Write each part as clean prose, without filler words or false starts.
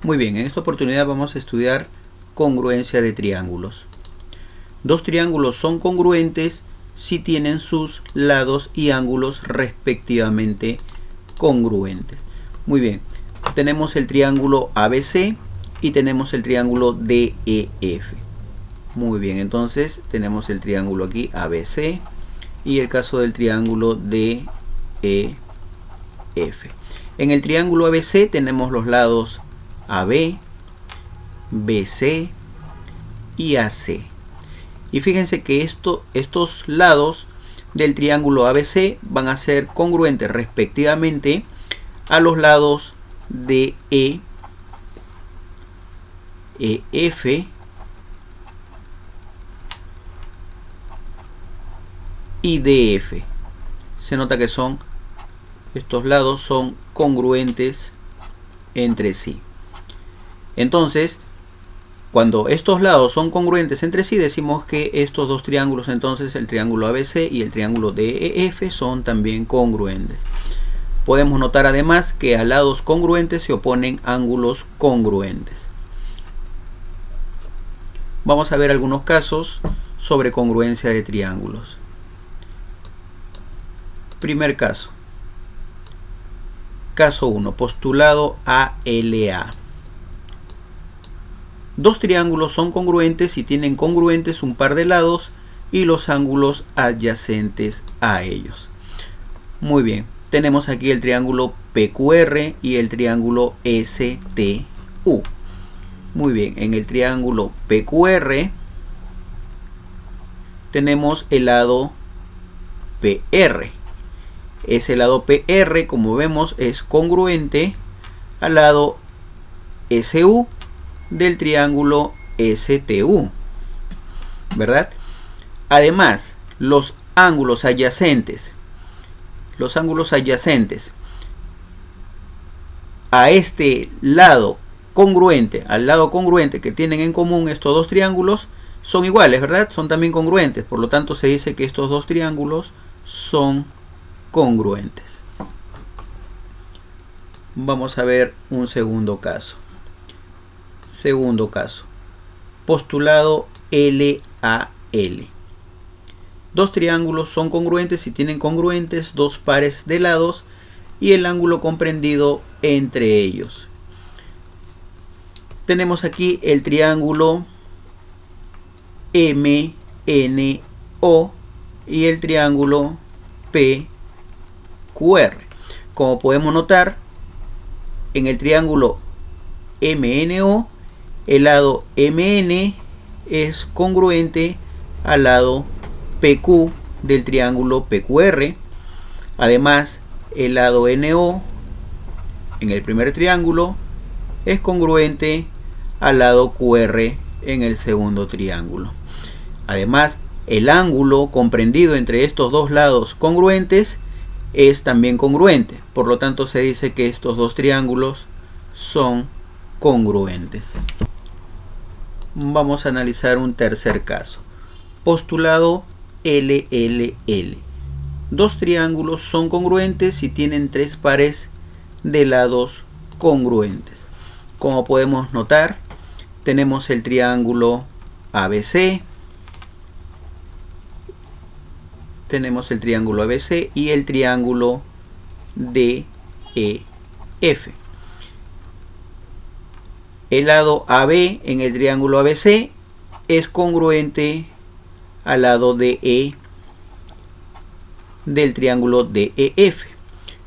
Muy bien, en esta oportunidad vamos a estudiar congruencia de triángulos. Dos triángulos son congruentes si tienen sus lados y ángulos respectivamente congruentes. Muy bien, tenemos el triángulo ABC y tenemos el triángulo DEF. Muy bien, entonces tenemos el triángulo aquí ABC y el caso del triángulo DEF. En el triángulo ABC tenemos los lados AB, BC y AC. Y fíjense que estos lados del triángulo ABC van a ser congruentes respectivamente a los lados de EF y DF. Se nota que estos lados son congruentes entre sí. Entonces, cuando estos lados son congruentes entre sí, decimos que estos dos triángulos, entonces el triángulo ABC y el triángulo DEF, son también congruentes. Podemos notar además que a lados congruentes se oponen ángulos congruentes. Vamos a ver algunos casos sobre congruencia de triángulos. Primer caso. Caso 1. Postulado ALA. Dos triángulos son congruentes si tienen congruentes un par de lados y los ángulos adyacentes a ellos. Muy bien, tenemos aquí el triángulo PQR y el triángulo STU. Muy bien, en el triángulo PQR tenemos el lado PR. Ese lado PR, como vemos, es congruente al lado SU del triángulo STU, ¿verdad? Además, los ángulos adyacentes a este lado congruente, al lado congruente que tienen en común estos dos triángulos, son iguales, ¿verdad? Son también congruentes, por lo tanto se dice que estos dos triángulos son congruentes. Vamos a ver un segundo caso. Segundo caso. Postulado LAL. Dos triángulos son congruentes si tienen congruentes dos pares de lados y el ángulo comprendido entre ellos. Tenemos aquí el triángulo MNO y el triángulo PQR. Como podemos notar, en el triángulo MNO, el lado MN es congruente al lado PQ del triángulo PQR. Además, el lado NO en el primer triángulo es congruente al lado QR en el segundo triángulo. Además, el ángulo comprendido entre estos dos lados congruentes es también congruente. Por lo tanto, se dice que estos dos triángulos son congruentes. Vamos a analizar un tercer caso. Postulado LLL. Dos triángulos son congruentes si tienen tres pares de lados congruentes. Como podemos notar, tenemos el triángulo ABC, tenemos el triángulo ABC y el triángulo DEF. El lado AB en el triángulo ABC es congruente al lado DE del triángulo DEF.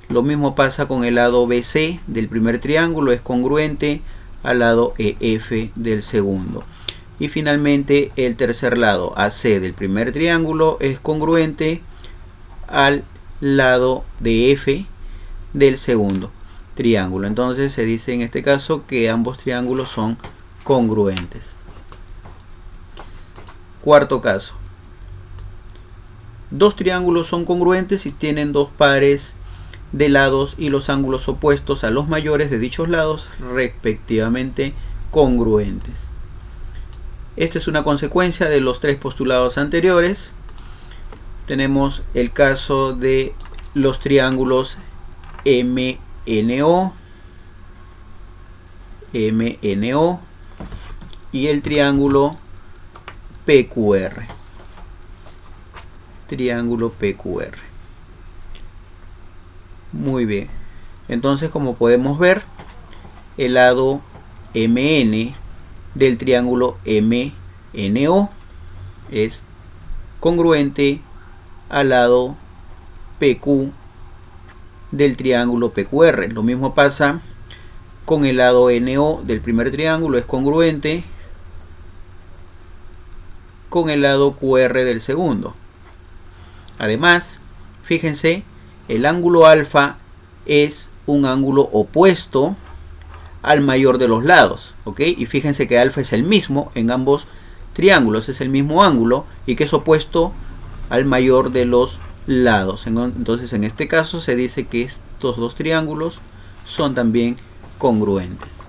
Lo mismo pasa con el lado BC del primer triángulo, es congruente al lado EF del segundo. Y finalmente el tercer lado, AC del primer triángulo, es congruente al lado DF del segundo triángulo. Entonces se dice en este caso que ambos triángulos son congruentes. Cuarto caso. Dos triángulos son congruentes si tienen dos pares de lados y los ángulos opuestos a los mayores de dichos lados respectivamente congruentes. Esta es una consecuencia de los tres postulados anteriores. Tenemos el caso de los triángulos MNO, MNO y el triángulo PQR. Triángulo PQR. Muy bien. Entonces, como podemos ver, el lado MN del triángulo MNO es congruente al lado PQ del triángulo PQR. Lo mismo pasa con el lado NO del primer triángulo, es congruente con el lado QR del segundo. Además, fíjense, el ángulo alfa es un ángulo opuesto al mayor de los lados, ¿ok? Y fíjense que alfa es el mismo en ambos triángulos, es el mismo ángulo y que es opuesto al mayor de los lados. Entonces, en este caso se dice que estos dos triángulos son también congruentes.